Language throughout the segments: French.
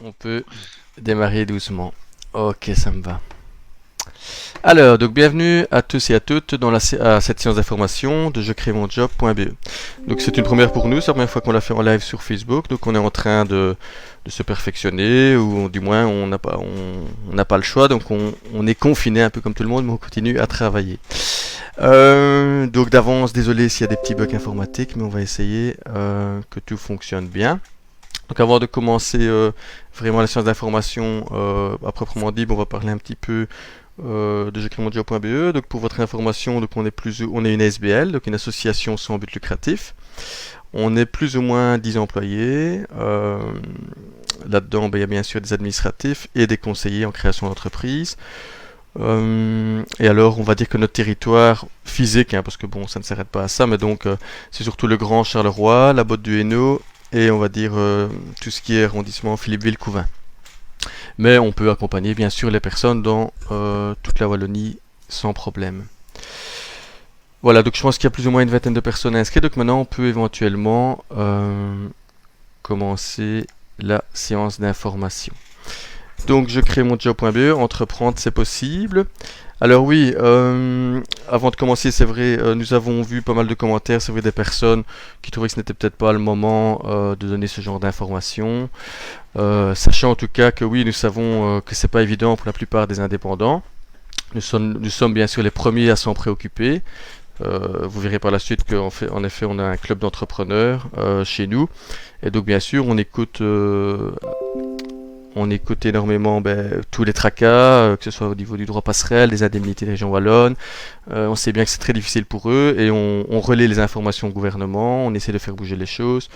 On peut démarrer doucement. Ok, ça me va. Alors, donc bienvenue à tous et à toutes dans à cette séance d'information de jecréemonjob.be. Donc c'est une première pour nous, c'est la première fois qu'on l'a fait en live sur Facebook, donc on est en train de se perfectionner, ou du moins on n'a pas le choix, donc on est confiné un peu comme tout le monde, mais on continue à travailler. Donc d'avance, désolé s'il y a des petits bugs informatiques, mais on va essayer que tout fonctionne bien. Donc avant de commencer vraiment la séance d'information à proprement dit, on va parler un petit peu de jecréemonjob.be. Donc pour votre information, donc on est une SBL, donc une association sans but lucratif. On est plus ou moins 10 employés. Là-dedans, il y a bien sûr des administratifs et des conseillers en création d'entreprise. Et alors, on va dire que notre territoire physique, parce que bon, ça ne s'arrête pas à ça, mais donc c'est surtout le Grand Charleroi, la Botte du Hainaut et on va dire tout ce qui est arrondissement Philippeville-Couvain. Mais on peut accompagner bien sûr les personnes dans toute la Wallonie sans problème. Voilà, donc je pense qu'il y a plus ou moins une vingtaine de personnes inscrites, donc maintenant on peut éventuellement commencer la séance d'information. Donc je crée mon job.be, entreprendre c'est possible. Alors oui, avant de commencer, c'est vrai, nous avons vu pas mal de commentaires, c'est vrai, des personnes qui trouvaient que ce n'était peut-être pas le moment de donner ce genre d'informations, sachant en tout cas que oui, nous savons que c'est pas évident pour la plupart des indépendants. Nous sommes bien sûr les premiers à s'en préoccuper. Vous verrez par la suite qu'en effet, on a un club d'entrepreneurs chez nous, et donc bien sûr, on écoute énormément tous les tracas, que ce soit au niveau du droit passerelle, des indemnités des régions wallonnes. On sait bien que c'est très difficile pour eux et on relaie les informations au gouvernement, on essaie de faire bouger les choses.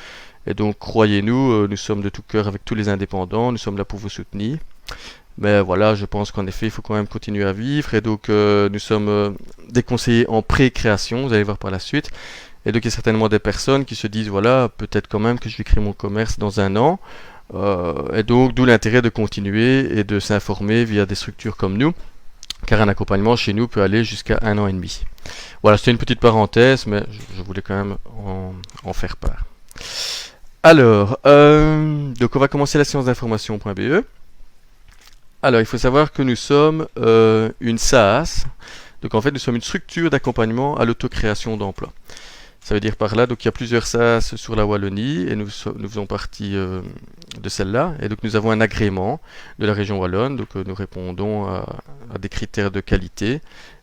Et donc, croyez-nous, nous sommes de tout cœur avec tous les indépendants, nous sommes là pour vous soutenir. Mais voilà, je pense qu'en effet, il faut quand même continuer à vivre. Et donc, nous sommes des conseillers en pré-création, vous allez voir par la suite. Et donc, il y a certainement des personnes qui se disent, voilà, peut-être quand même que je vais créer mon commerce dans un an. Et donc, d'où l'intérêt de continuer et de s'informer via des structures comme nous, car un accompagnement chez nous peut aller jusqu'à 1 an et demi. Voilà, c'était une petite parenthèse, mais je voulais quand même en faire part. Alors, donc on va commencer la séance d'information.be. Alors, il faut savoir que nous sommes une SaaS, donc en fait, nous sommes une structure d'accompagnement à l'autocréation d'emplois. Ça veut dire par là, donc il y a plusieurs SaaS sur la Wallonie et nous faisons partie de celle-là. Et donc nous avons un agrément de la région wallonne, donc nous répondons à des critères de qualité.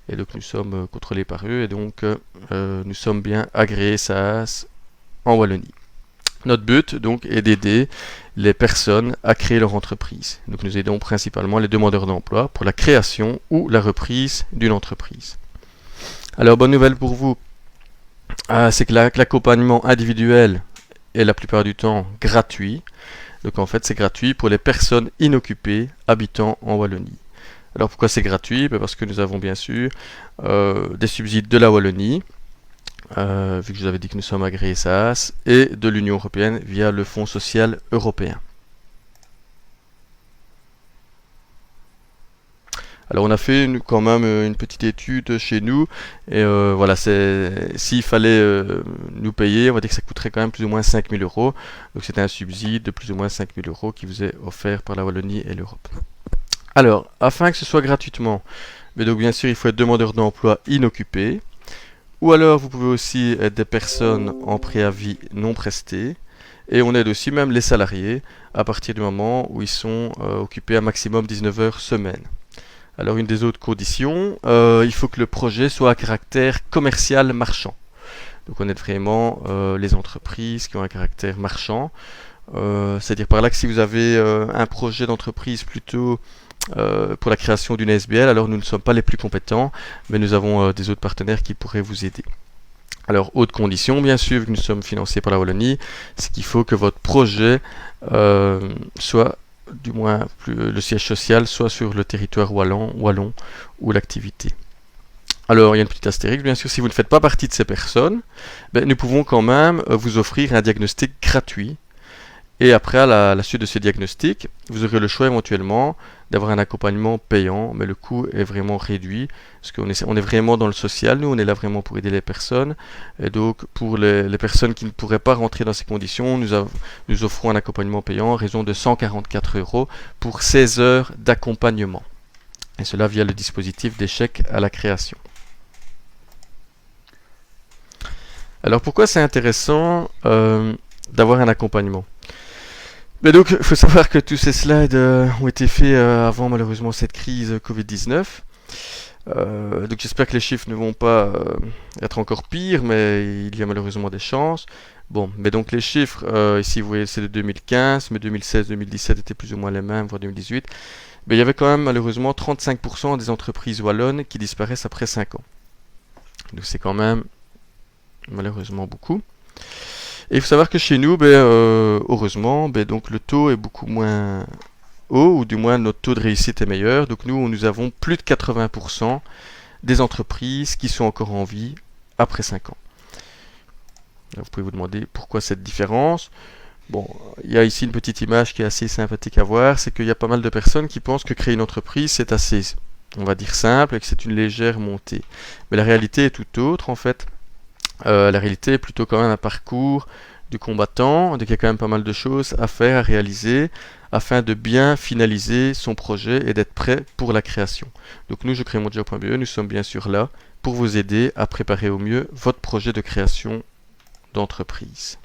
Et donc nous sommes contrôlés par eux et donc nous sommes bien agréés SaaS en Wallonie. Notre but donc est d'aider les personnes à créer leur entreprise. Donc nous aidons principalement les demandeurs d'emploi pour la création ou la reprise d'une entreprise. Alors bonne nouvelle pour vous. C'est que l'accompagnement individuel est la plupart du temps gratuit. Donc en fait c'est gratuit pour les personnes inoccupées habitant en Wallonie. Alors pourquoi c'est gratuit? Parce que nous avons bien sûr des subsides de la Wallonie, vu que je vous avais dit que nous sommes agréés SaaS, et de l'Union Européenne via le Fonds social européen. Alors on a fait quand même une petite étude chez nous et voilà, s'il fallait nous payer, on va dire que ça coûterait quand même plus ou moins 5 000 euros. Donc c'est un subside de plus ou moins 5 000 euros qui vous est offert par la Wallonie et l'Europe. Alors, afin que ce soit gratuitement, mais donc bien sûr il faut être demandeur d'emploi inoccupé, ou alors vous pouvez aussi être des personnes en préavis non presté, et on aide aussi même les salariés à partir du moment où ils sont occupés à maximum 19 heures semaine. Alors une des autres conditions, il faut que le projet soit à caractère commercial marchand. Donc on aide vraiment les entreprises qui ont un caractère marchand. C'est-à-dire par là que si vous avez un projet d'entreprise plutôt pour la création d'une SBL, alors nous ne sommes pas les plus compétents, mais nous avons des autres partenaires qui pourraient vous aider. Alors, autre condition, bien sûr, vu que nous sommes financés par la Wallonie, c'est qu'il faut que votre projet soit, du moins le siège social, soit sur le territoire wallon où l'activité. Alors, il y a une petite astérix, bien sûr, si vous ne faites pas partie de ces personnes, nous pouvons quand même vous offrir un diagnostic gratuit. Et après, à la suite de ce diagnostic, vous aurez le choix éventuellement d'avoir un accompagnement payant, mais le coût est vraiment réduit, parce on est vraiment dans le social, nous, on est là vraiment pour aider les personnes. Et donc, pour les personnes qui ne pourraient pas rentrer dans ces conditions, nous offrons un accompagnement payant à raison de 144 € pour 16 heures d'accompagnement. Et cela via le dispositif d'échec à la création. Alors, pourquoi c'est intéressant d'avoir un accompagnement? Mais donc, il faut savoir que tous ces slides ont été faits avant malheureusement cette crise Covid-19. Donc j'espère que les chiffres ne vont pas être encore pires, mais il y a malheureusement des chances. Bon, mais donc les chiffres, ici vous voyez c'est de 2015, mais 2016-2017 étaient plus ou moins les mêmes, voire 2018. Mais il y avait quand même malheureusement 35% des entreprises wallonnes qui disparaissent après 5 ans. Donc c'est quand même malheureusement beaucoup. Et il faut savoir que chez nous, heureusement, donc le taux est beaucoup moins haut, ou du moins notre taux de réussite est meilleur. Donc nous avons plus de 80% des entreprises qui sont encore en vie après 5 ans. Alors, vous pouvez vous demander pourquoi cette différence. Bon, il y a ici une petite image qui est assez sympathique à voir, c'est qu'il y a pas mal de personnes qui pensent que créer une entreprise c'est assez, on va dire, simple et que c'est une légère montée. Mais la réalité est tout autre en fait. La réalité est plutôt quand même un parcours du combattant, donc il y a quand même pas mal de choses à faire, à réaliser, afin de bien finaliser son projet et d'être prêt pour la création. Donc nous, je crée mon job.be, nous sommes bien sûr là pour vous aider à préparer au mieux votre projet de création d'entreprise.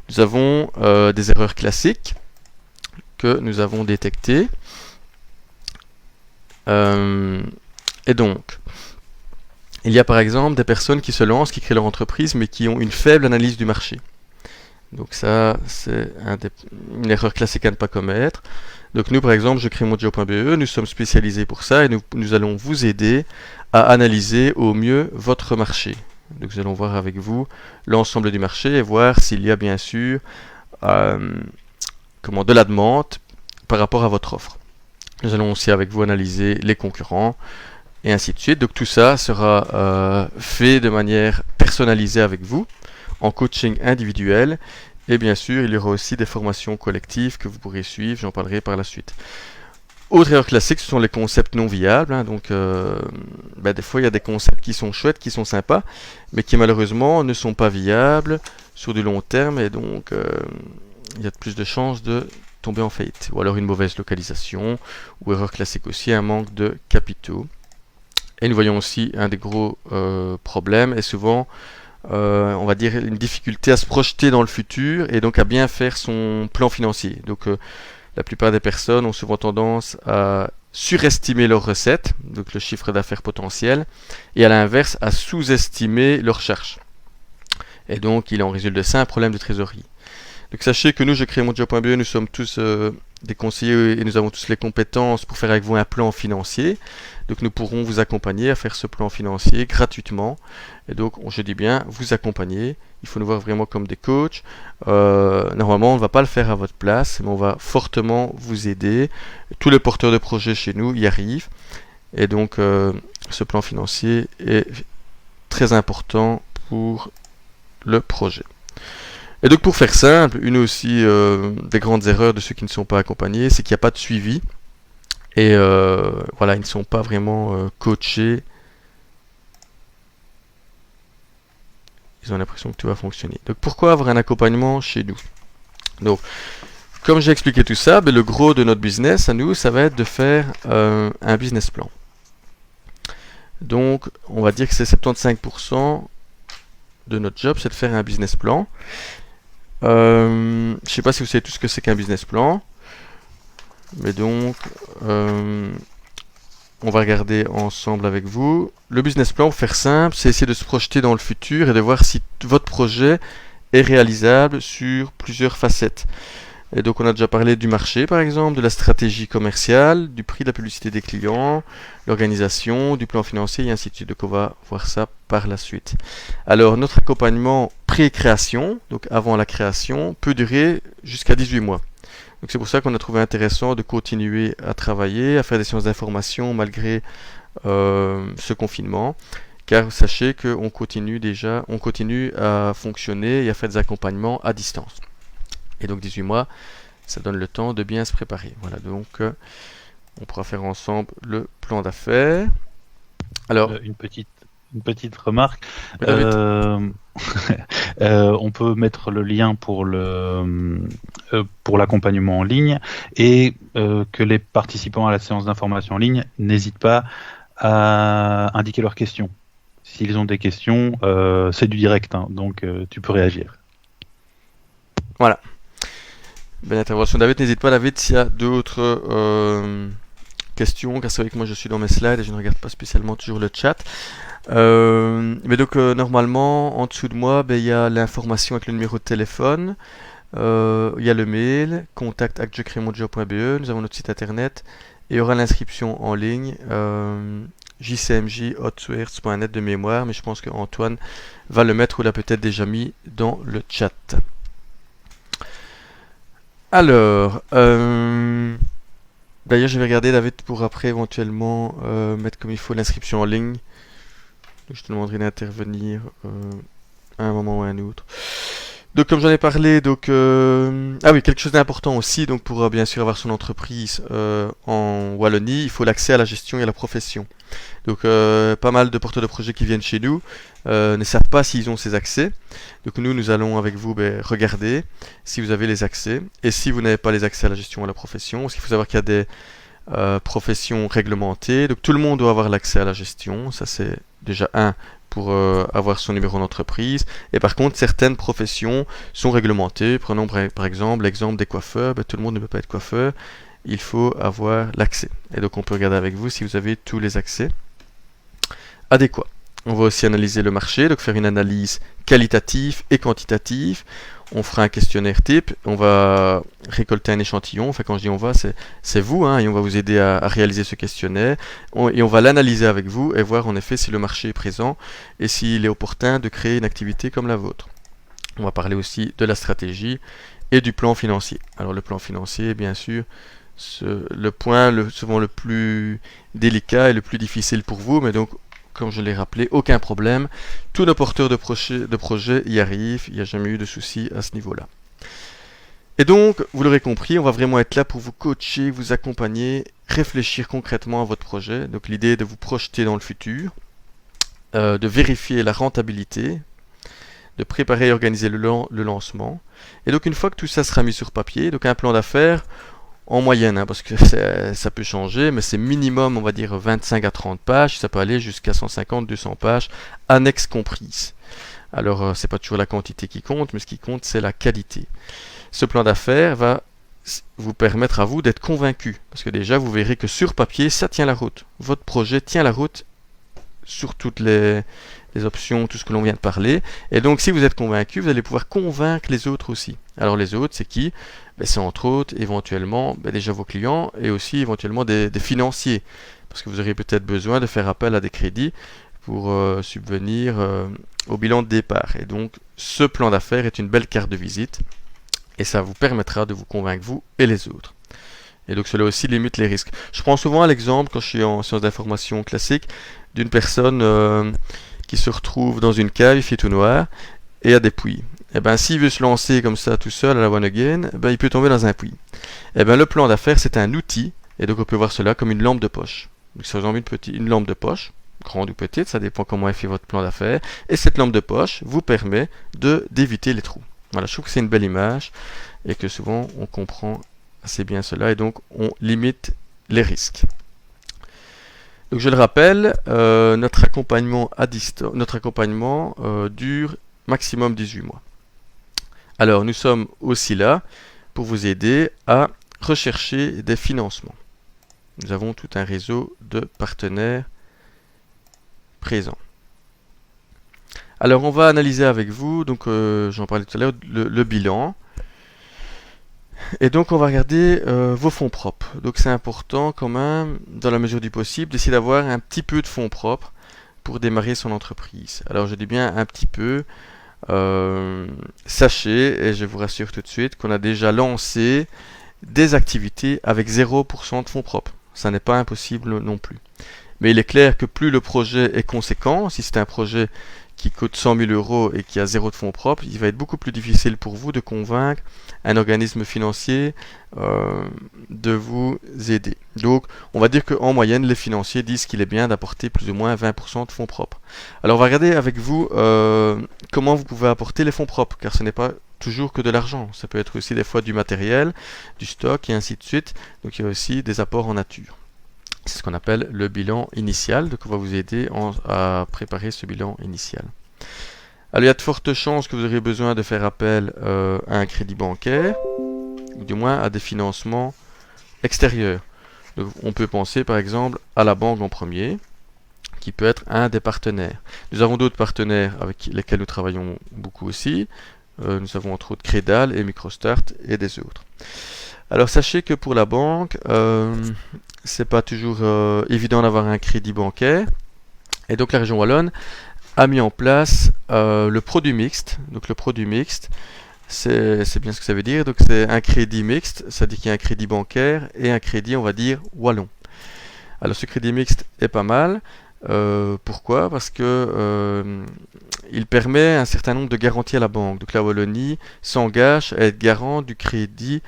Nous avons des erreurs classiques que nous avons détectées. Et donc, il y a par exemple des personnes qui se lancent, qui créent leur entreprise, mais qui ont une faible analyse du marché. Donc ça, c'est une erreur classique à ne pas commettre. Donc nous, par exemple, je crée mon job.be, nous sommes spécialisés pour ça et nous allons vous aider à analyser au mieux votre marché. Donc nous allons voir avec vous l'ensemble du marché et voir s'il y a bien sûr de la demande par rapport à votre offre. Nous allons aussi avec vous analyser les concurrents, et ainsi de suite. Donc tout ça sera fait de manière personnalisée avec vous, en coaching individuel, et bien sûr il y aura aussi des formations collectives que vous pourrez suivre, j'en parlerai par la suite. Autre erreur classique, ce sont les concepts non viables, donc des fois il y a des concepts qui sont chouettes, qui sont sympas, mais qui malheureusement ne sont pas viables sur du long terme, et donc il y a plus de chances de tomber en faillite. Ou alors une mauvaise localisation, ou erreur classique aussi, un manque de capitaux. Et nous voyons aussi un des gros problèmes est souvent, on va dire, une difficulté à se projeter dans le futur et donc à bien faire son plan financier. Donc la plupart des personnes ont souvent tendance à surestimer leurs recettes, donc le chiffre d'affaires potentiel, et à l'inverse à sous-estimer leurs charges. Et donc il en résulte de ça un problème de trésorerie. Donc sachez que nous, je crée mon job.be, nous sommes tous des conseillers et nous avons tous les compétences pour faire avec vous un plan financier. Donc nous pourrons vous accompagner à faire ce plan financier gratuitement. Et donc je dis bien vous accompagner. Il faut nous voir vraiment comme des coachs. Normalement on ne va pas le faire à votre place, mais on va fortement vous aider. Tous les porteurs de projets chez nous y arrivent. Et donc ce plan financier est très important pour le projet. Et donc pour faire simple, une aussi des grandes erreurs de ceux qui ne sont pas accompagnés, c'est qu'il n'y a pas de suivi. Et voilà, ils ne sont pas vraiment coachés. Ils ont l'impression que tout va fonctionner. Donc pourquoi avoir un accompagnement chez nous? Donc, comme j'ai expliqué tout ça, le gros de notre business à nous, ça va être de faire un business plan. Donc on va dire que c'est 75% de notre job, c'est de faire un business plan. Je ne sais pas si vous savez tout ce que c'est qu'un business plan, mais donc on va regarder ensemble avec vous. Le business plan, pour faire simple, c'est essayer de se projeter dans le futur et de voir si votre projet est réalisable sur plusieurs facettes. Et donc on a déjà parlé du marché par exemple, de la stratégie commerciale, du prix de la publicité des clients, l'organisation, du plan financier et ainsi de suite. Donc on va voir ça par la suite. Alors notre accompagnement pré-création, donc avant la création, peut durer jusqu'à 18 mois. Donc c'est pour ça qu'on a trouvé intéressant de continuer à travailler, à faire des séances d'information malgré ce confinement. Car sachez qu'on continue à fonctionner et à faire des accompagnements à distance. Et donc 18 mois, ça donne le temps de bien se préparer. Voilà, donc on pourra faire ensemble le plan d'affaires. Alors, une petite remarque. oui, David. On peut mettre le lien pour l'accompagnement en ligne et que les participants à la séance d'information en ligne n'hésitent pas à indiquer leurs questions. S'ils ont des questions, c'est du direct, hein, donc tu peux réagir. Voilà. Belle intervention, David. N'hésite pas, David, s'il y a d'autres questions, car c'est vrai que moi je suis dans mes slides et je ne regarde pas spécialement toujours le chat. Mais donc normalement en dessous de moi il y a l'information avec le numéro de téléphone, il y a le mail contact@jecremonjob.be, nous avons notre site internet et il y aura l'inscription en ligne jcmj.hotsource.net de mémoire, mais je pense qu'Antoine va le mettre ou l'a peut-être déjà mis dans le chat. Alors d'ailleurs je vais regarder, David, pour après éventuellement mettre comme il faut l'inscription en ligne. Donc, je te demanderai d'intervenir à un moment ou à un autre. Donc comme j'en ai parlé, donc ah oui, quelque chose d'important aussi, donc pour bien sûr avoir son entreprise en Wallonie, il faut l'accès à la gestion et à la profession. Donc pas mal de porteurs de projets qui viennent chez nous ne savent pas s'ils ont ces accès. Donc nous allons avec vous regarder si vous avez les accès. Et si vous n'avez pas les accès à la gestion et à la profession, parce qu'il faut savoir qu'il y a des professions réglementées, donc tout le monde doit avoir l'accès à la gestion, ça c'est déjà pour avoir son numéro d'entreprise. Et par contre, certaines professions sont réglementées. Prenons par exemple l'exemple des coiffeurs. Tout le monde ne peut pas être coiffeur. Il faut avoir l'accès. Et donc, on peut regarder avec vous si vous avez tous les accès adéquats. On va aussi analyser le marché, donc faire une analyse qualitative et quantitative. On fera un questionnaire type, on va récolter un échantillon, enfin quand je dis on va, c'est vous, hein, et on va vous aider à réaliser ce questionnaire, et on va l'analyser avec vous et voir en effet si le marché est présent et s'il est opportun de créer une activité comme la vôtre. On va parler aussi de la stratégie et du plan financier. Alors le plan financier, bien sûr, le point souvent le plus délicat et le plus difficile pour vous, mais donc comme je l'ai rappelé, aucun problème. Tous nos porteurs de projets y arrivent, il n'y a jamais eu de soucis à ce niveau-là. Et donc, vous l'aurez compris, on va vraiment être là pour vous coacher, vous accompagner, réfléchir concrètement à votre projet. Donc l'idée est de vous projeter dans le futur, de vérifier la rentabilité, de préparer et organiser le lancement. Et donc une fois que tout ça sera mis sur papier, donc un plan d'affaires, en moyenne, hein, parce que ça peut changer, mais c'est minimum, on va dire, 25 à 30 pages, ça peut aller jusqu'à 150, 200 pages, annexes comprises. Alors, c'est pas toujours la quantité qui compte, mais ce qui compte, c'est la qualité. Ce plan d'affaires va vous permettre à vous d'être convaincu, parce que déjà, vous verrez que sur papier, ça tient la route. Votre projet tient la route sur toutes les options, tout ce que l'on vient de parler. Et donc, si vous êtes convaincu, vous allez pouvoir convaincre les autres aussi. Alors, les autres, c'est qui ? C'est entre autres, éventuellement, déjà vos clients et aussi éventuellement des financiers. Parce que vous aurez peut-être besoin de faire appel à des crédits pour subvenir au bilan de départ. Et donc, ce plan d'affaires est une belle carte de visite. Et ça vous permettra de vous convaincre, vous et les autres. Et donc, cela aussi limite les risques. Je prends souvent l'exemple, quand je suis en sciences d'information classique, d'une personne qui se retrouve dans une cave, il fait tout noir, et a des puits. Et s'il veut se lancer comme ça tout seul à la one again, il peut tomber dans un puits. Le plan d'affaires, c'est un outil, et donc on peut voir cela comme une lampe de poche. Donc si vous avez une lampe de poche, grande ou petite, ça dépend comment est fait votre plan d'affaires, et cette lampe de poche vous permet d'éviter les trous. Voilà, je trouve que c'est une belle image, et que souvent on comprend assez bien cela, et donc on limite les risques. Donc je le rappelle, notre accompagnement dure maximum 18 mois. Alors nous sommes aussi là pour vous aider à rechercher des financements. Nous avons tout un réseau de partenaires présents. Alors on va analyser avec vous, donc j'en parlais tout à l'heure, le bilan. Et donc on va regarder vos fonds propres. Donc c'est important quand même, dans la mesure du possible, d'essayer d'avoir un petit peu de fonds propres pour démarrer son entreprise. Alors je dis bien un petit peu. Sachez, et je vous rassure tout de suite, qu'on a déjà lancé des activités avec 0% de fonds propres. Ça n'est pas impossible non plus. Mais il est clair que plus le projet est conséquent, si c'est un projet qui coûte 100 000 euros et qui a zéro de fonds propres, il va être beaucoup plus difficile pour vous de convaincre un organisme financier de vous aider. Donc, on va dire qu'en moyenne, les financiers disent qu'il est bien d'apporter plus ou moins 20% de fonds propres. Alors, on va regarder avec vous comment vous pouvez apporter les fonds propres, car ce n'est pas toujours que de l'argent. Ça peut être aussi des fois du matériel, du stock et ainsi de suite. Donc, il y a aussi des apports en nature. C'est ce qu'on appelle le bilan initial, donc on va vous aider à préparer ce bilan initial. Alors il y a de fortes chances que vous aurez besoin de faire appel à un crédit bancaire, ou du moins à des financements extérieurs. Donc, on peut penser par exemple à la banque en premier, qui peut être un des partenaires. Nous avons d'autres partenaires avec lesquels nous travaillons beaucoup aussi. Nous avons entre autres Credal et Microstart et des autres. Alors sachez que pour la banque, c'est pas toujours évident d'avoir un crédit bancaire. Et donc la région Wallonne a mis en place le produit mixte. Donc le produit mixte, c'est bien ce que ça veut dire. Donc c'est un crédit mixte, ça dit qu'il y a un crédit bancaire et un crédit, on va dire, wallon. Alors ce crédit mixte est pas mal. Pourquoi? Parce que il permet un certain nombre de garanties à la banque. Donc la Wallonie s'engage à être garant du crédit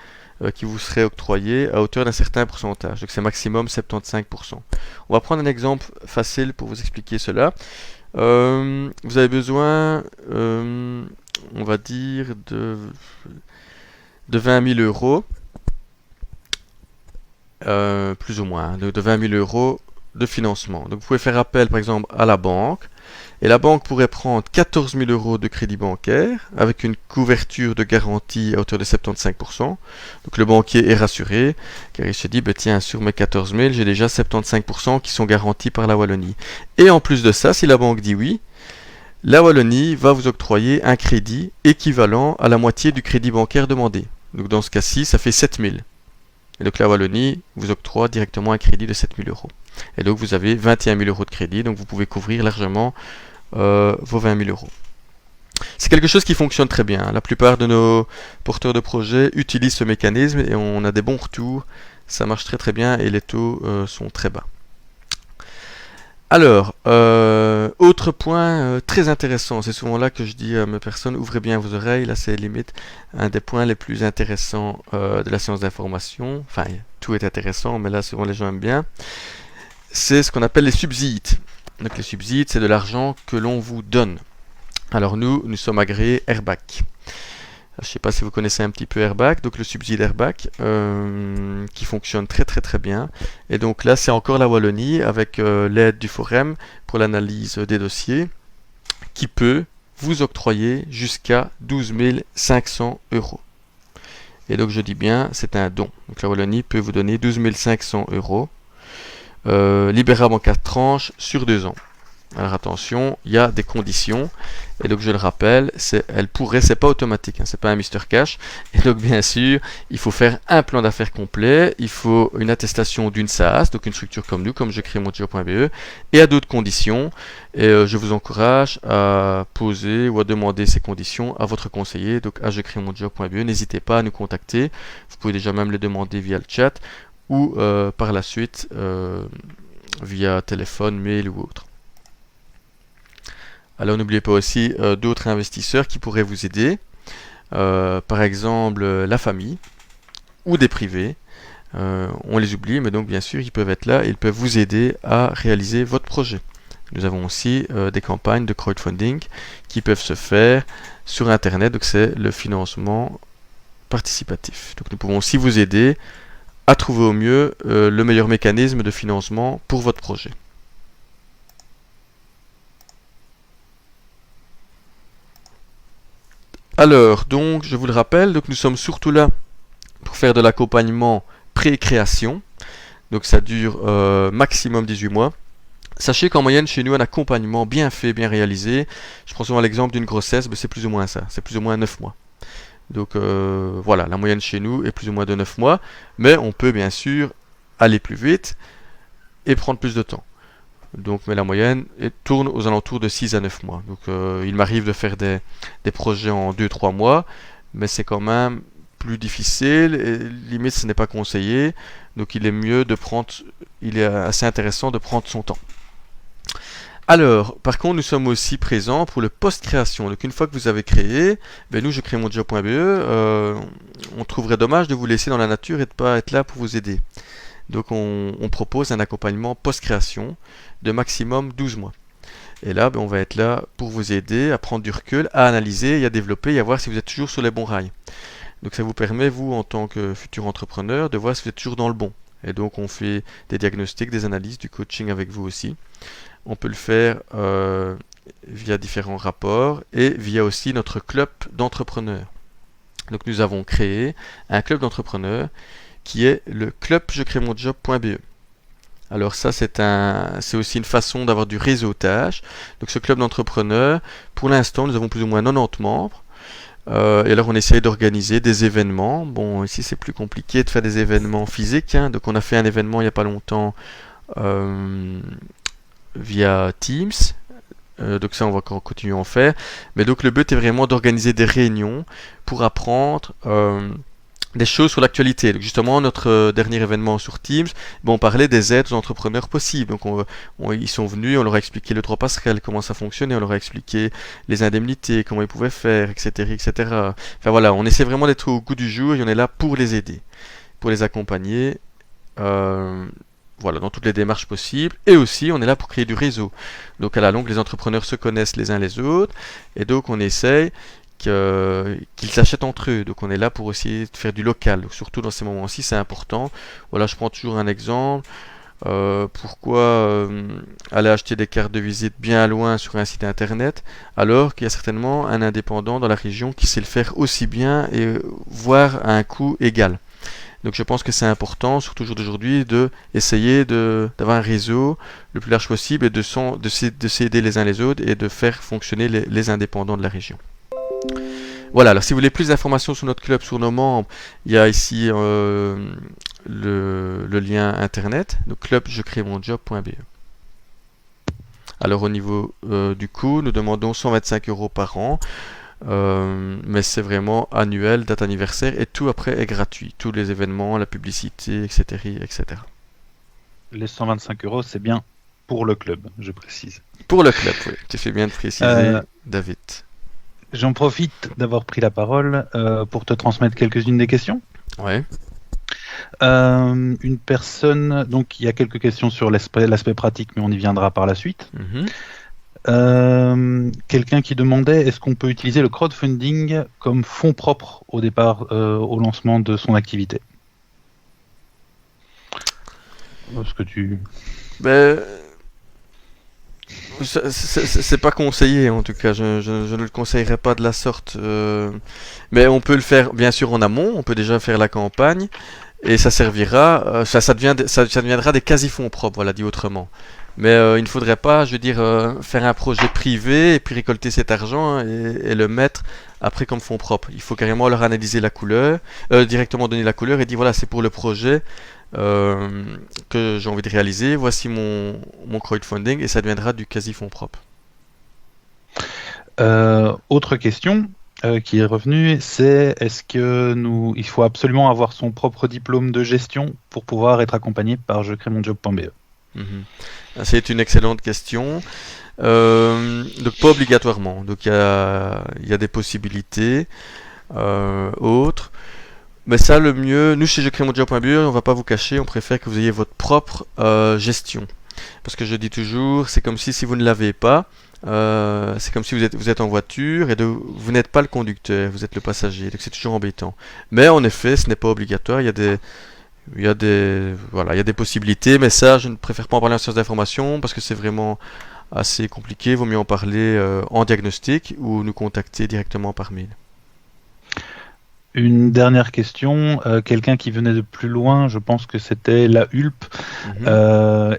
qui vous serait octroyé à hauteur d'un certain pourcentage. Donc c'est maximum 75%. On va prendre un exemple facile pour vous expliquer cela. Vous avez besoin, on va dire, de 20 000 euros, plus ou moins, de 20 000 euros de financement. Donc vous pouvez faire appel par exemple à la banque, et la banque pourrait prendre 14 000 euros de crédit bancaire avec une couverture de garantie à hauteur de 75%. Donc le banquier est rassuré car il se dit, tiens, sur mes 14 000, j'ai déjà 75% qui sont garantis par la Wallonie. Et en plus de ça, si la banque dit oui, la Wallonie va vous octroyer un crédit équivalent à la moitié du crédit bancaire demandé. Donc dans ce cas-ci, ça fait 7 000. Et donc la Wallonie vous octroie directement un crédit de 7 000 euros. Et donc vous avez 21 000 euros de crédit, donc vous pouvez couvrir largement vos 20 000 euros. C'est quelque chose qui fonctionne très bien. La plupart de nos porteurs de projets utilisent ce mécanisme et on a des bons retours. Ça marche très très bien et les taux sont très bas. Alors, autre point très intéressant, c'est souvent là que je dis à mes personnes, ouvrez bien vos oreilles, là c'est limite un des points les plus intéressants de la science d'information. Enfin, tout est intéressant, mais là souvent les gens aiment bien. C'est ce qu'on appelle les subsides. Donc les subsides, c'est de l'argent que l'on vous donne. Alors nous sommes agréés Airbac. Je ne sais pas si vous connaissez un petit peu Airbac, donc le subside Airbac qui fonctionne très très très bien. Et donc là c'est encore la Wallonie avec l'aide du Forum pour l'analyse des dossiers qui peut vous octroyer jusqu'à 12 500 euros. Et donc je dis bien, c'est un don. Donc la Wallonie peut vous donner 12 500 euros. Libérable en 4 tranches sur 2 ans. Alors attention, il y a des conditions, et donc je le rappelle, c'est pas automatique, c'est pas un Mr Cash, et donc bien sûr, il faut faire un plan d'affaires complet, il faut une attestation d'une SaaS, donc une structure comme nous, comme je crée monjob.be, et à d'autres conditions, et je vous encourage à poser ou à demander ces conditions à votre conseiller, donc à je crée monjob.be, n'hésitez pas à nous contacter, vous pouvez déjà même les demander via le chat, ou par la suite via téléphone, mail ou autre. Alors n'oubliez pas aussi d'autres investisseurs qui pourraient vous aider, par exemple la famille ou des privés. On les oublie, mais donc bien sûr ils peuvent être là et ils peuvent vous aider à réaliser votre projet. Nous avons aussi des campagnes de crowdfunding qui peuvent se faire sur internet, donc c'est le financement participatif. Donc nous pouvons aussi vous aider à trouver au mieux le meilleur mécanisme de financement pour votre projet. Alors, donc, je vous le rappelle, donc nous sommes surtout là pour faire de l'accompagnement pré-création. Donc ça dure maximum 18 mois. Sachez qu'en moyenne, chez nous, un accompagnement bien fait, bien réalisé, je prends souvent l'exemple d'une grossesse, c'est plus ou moins ça, c'est plus ou moins 9 mois. Donc voilà, la moyenne chez nous est plus ou moins de 9 mois, mais on peut bien sûr aller plus vite et prendre plus de temps. Donc, mais la moyenne tourne aux alentours de 6 à 9 mois. Donc il m'arrive de faire des projets en 2-3 mois, mais c'est quand même plus difficile et limite ce n'est pas conseillé. Donc il est assez intéressant de prendre son temps. Alors, par contre, nous sommes aussi présents pour le post-création. Donc, une fois que vous avez créé, nous, je crée mon job.be, on trouverait dommage de vous laisser dans la nature et de ne pas être là pour vous aider. Donc, on propose un accompagnement post-création de maximum 12 mois. Et là, on va être là pour vous aider à prendre du recul, à analyser et à développer et à voir si vous êtes toujours sur les bons rails. Donc, ça vous permet, vous, en tant que futur entrepreneur, de voir si vous êtes toujours dans le bon. Et donc, on fait des diagnostics, des analyses, du coaching avec vous aussi. On peut le faire via différents rapports et via aussi notre club d'entrepreneurs. Donc nous avons créé un club d'entrepreneurs qui est le club jecrémonjob.be. Alors ça c'est aussi une façon d'avoir du réseautage. Donc ce club d'entrepreneurs, pour l'instant nous avons plus ou moins 90 membres. Et alors on essaye d'organiser des événements. Bon, ici c'est plus compliqué de faire des événements physiques, hein. Donc on a fait un événement il n'y a pas longtemps via Teams. Donc ça on va encore continuer à en faire. Mais donc le but est vraiment d'organiser des réunions pour apprendre des choses sur l'actualité. Donc justement notre dernier événement sur Teams, on parlait des aides aux entrepreneurs possibles. Donc ils sont venus, on leur a expliqué le droit passerelle, comment ça fonctionnait, on leur a expliqué les indemnités, comment ils pouvaient faire, etc., etc. Enfin voilà, on essaie vraiment d'être au goût du jour et on est là pour les aider, pour les accompagner. Voilà, dans toutes les démarches possibles. Et aussi, on est là pour créer du réseau. Donc, à la longue, les entrepreneurs se connaissent les uns les autres. Et donc, on essaye qu'ils s'achètent entre eux. Donc, on est là pour aussi faire du local. Donc, surtout dans ces moments-ci, c'est important. Voilà, je prends toujours un exemple. Pourquoi aller acheter des cartes de visite bien loin sur un site internet alors qu'il y a certainement un indépendant dans la région qui sait le faire aussi bien et voire à un coût égal. Donc je pense que c'est important, surtout au jour d'aujourd'hui, d'essayer d'avoir un réseau le plus large possible et de s'aider les uns les autres et de faire fonctionner les indépendants de la région. Voilà, alors si vous voulez plus d'informations sur notre club, sur nos membres, il y a ici le lien internet, donc clubjecrémonjob.be. Alors au niveau du coût, nous demandons 125 € par an. Mais c'est vraiment annuel, date anniversaire et tout après est gratuit. Tous les événements, la publicité, etc., etc. Les 125 €, c'est bien pour le club, je précise. Pour le club, oui. Tu fais bien de préciser, David. J'en profite d'avoir pris la parole pour te transmettre quelques-unes des questions. Ouais. Une personne, donc il y a quelques questions sur l'aspect pratique, mais on y viendra par la suite. Quelqu'un qui demandait est-ce qu'on peut utiliser le crowdfunding comme fonds propres au départ au lancement de son activité. Est-ce que tu... c'est pas conseillé en tout cas, je ne le conseillerais pas de la sorte. Mais on peut le faire bien sûr en amont, on peut déjà faire la campagne et ça servira, ça deviendra des quasi-fonds propres, voilà, dit autrement. Mais il ne faudrait pas, je veux dire, faire un projet privé et puis récolter cet argent et le mettre après comme fonds propres. Il faut carrément leur analyser la couleur, directement donner la couleur et dire voilà, c'est pour le projet que j'ai envie de réaliser, voici mon crowdfunding et ça deviendra du quasi-fonds propre. Autre question qui est revenue, c'est est-ce que il faut absolument avoir son propre diplôme de gestion pour pouvoir être accompagné par jecrémonjob.be? C'est une excellente question. Donc pas obligatoirement. Donc il y a des possibilités autres. Mais ça, le mieux, nous chez jecrémonjob.be, on va pas vous cacher, on préfère que vous ayez votre propre gestion. Parce que je dis toujours, c'est comme si vous ne l'avez pas, c'est comme si vous êtes en voiture et vous n'êtes pas le conducteur, vous êtes le passager. Donc c'est toujours embêtant. Mais en effet, ce n'est pas obligatoire. Il y a des possibilités, mais ça, je ne préfère pas en parler en sciences d'information parce que c'est vraiment assez compliqué. Il vaut mieux en parler en diagnostic ou nous contacter directement par mail. Une dernière question, quelqu'un qui venait de plus loin, je pense que c'était la Hulp,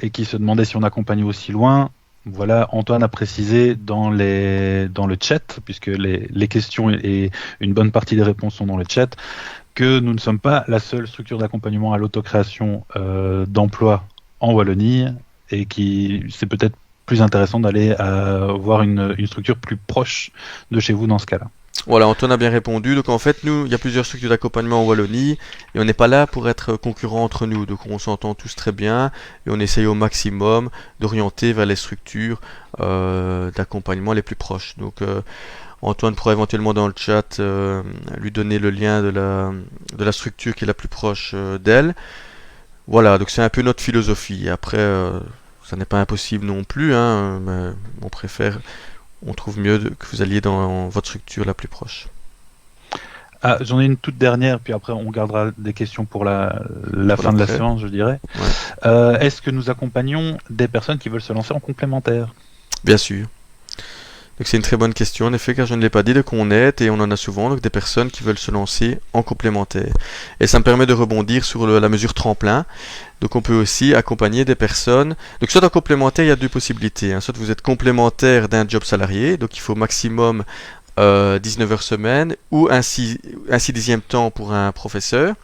et qui se demandait si on accompagnait aussi loin. Voilà, Antoine a précisé dans le chat, puisque les questions et une bonne partie des réponses sont dans le chat, que nous ne sommes pas la seule structure d'accompagnement à l'autocréation d'emploi en Wallonie et c'est peut-être plus intéressant d'aller voir une structure plus proche de chez vous dans ce cas-là. Voilà, Antoine a bien répondu. Donc en fait, nous, il y a plusieurs structures d'accompagnement en Wallonie et on n'est pas là pour être concurrents entre nous. Donc on s'entend tous très bien et on essaye au maximum d'orienter vers les structures d'accompagnement les plus proches. Donc Antoine pourra éventuellement dans le chat lui donner le lien de la structure qui est la plus proche d'elle. Voilà, donc c'est un peu notre philosophie. Après, ça n'est pas impossible non plus, hein, mais on préfère, on trouve mieux que vous alliez dans votre structure la plus proche. Ah, j'en ai une toute dernière, puis après on gardera des questions pour la fin de la séance, je dirais. Ouais. Est-ce que nous accompagnons des personnes qui veulent se lancer en complémentaire? Bien sûr. Donc c'est une très bonne question en effet, car je ne l'ai pas dit, de qu'on aide et on en a souvent donc des personnes qui veulent se lancer en complémentaire. Et ça me permet de rebondir sur la mesure tremplin. Donc on peut aussi accompagner des personnes. Donc soit en complémentaire, il y a deux possibilités, hein. Soit vous êtes complémentaire d'un job salarié, donc il faut maximum 19 heures semaine, ou un 6/10 temps pour un professeur.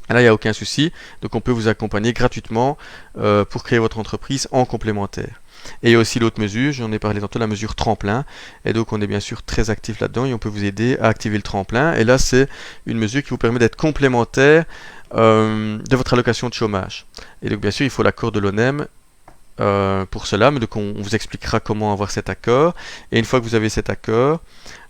Là, il n'y a aucun souci. Donc on peut vous accompagner gratuitement pour créer votre entreprise en complémentaire. Et il y a aussi l'autre mesure, j'en ai parlé tantôt, la mesure tremplin. Et donc on est bien sûr très actif là-dedans et on peut vous aider à activer le tremplin. Et là, c'est une mesure qui vous permet d'être complémentaire de votre allocation de chômage. Et donc bien sûr, il faut l'accord de l'ONEM pour cela, mais donc on vous expliquera comment avoir cet accord. Et une fois que vous avez cet accord,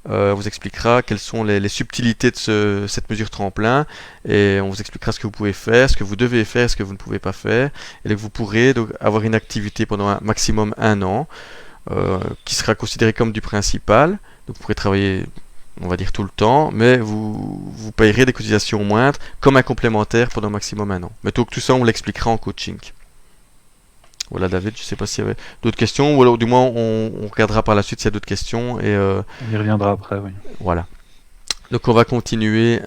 on vous expliquera quelles sont les subtilités de cette mesure tremplin et on vous expliquera ce que vous pouvez faire, ce que vous devez faire, ce que vous ne pouvez pas faire. Et donc vous pourrez donc avoir une activité pendant un maximum 1 an qui sera considérée comme du principal. Donc vous pourrez travailler, on va dire, tout le temps, mais vous payerez des cotisations moindres comme un complémentaire pendant maximum 1 an. Mais donc tout ça on l'expliquera en coaching. Voilà David, je ne sais pas s'il y avait d'autres questions, ou alors du moins on regardera par la suite s'il y a d'autres questions. Et, on y reviendra après, oui. Voilà. Donc on va continuer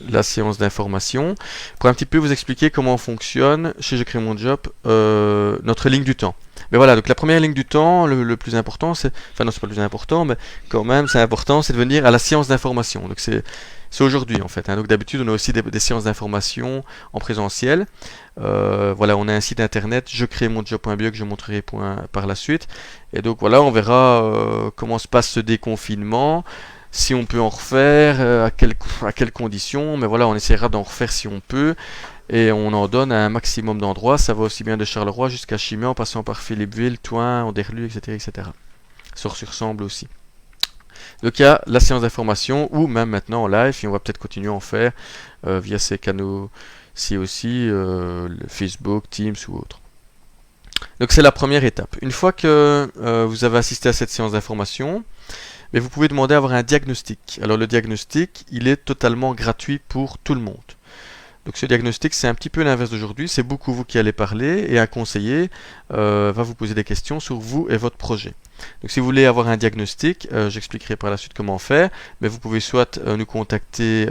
la séance d'information pour un petit peu vous expliquer comment fonctionne chez Je crée mon job notre ligne du temps. Mais voilà, donc la première ligne du temps, le plus important, c'est... Enfin non, c'est pas le plus important, mais quand même c'est important, c'est de venir à la séance d'information. Donc c'est aujourd'hui en fait, hein. Donc d'habitude on a aussi des séances d'information en présentiel. Voilà, on a un site internet jecrémonjob.be que je montrerai par la suite. Et donc voilà, on verra comment se passe ce déconfinement, si on peut en refaire, à quelles conditions. Mais voilà, on essaiera d'en refaire si on peut. Et on en donne à un maximum d'endroits. Ça va aussi bien de Charleroi jusqu'à Chimay, en passant par Philippeville, Thoin, Anderlu, etc., etc. Sources-sur-Samble aussi. Donc il y a la séance d'information, ou même maintenant en live, et on va peut-être continuer à en faire via ces canaux-ci aussi, Facebook, Teams ou autre. Donc c'est la première étape. Une fois que vous avez assisté à cette séance d'information, mais vous pouvez demander à avoir un diagnostic. Alors le diagnostic, il est totalement gratuit pour tout le monde. Donc ce diagnostic, c'est un petit peu l'inverse d'aujourd'hui, c'est beaucoup vous qui allez parler et un conseiller va vous poser des questions sur vous et votre projet. Donc si vous voulez avoir un diagnostic, j'expliquerai par la suite comment faire, mais vous pouvez soit nous contacter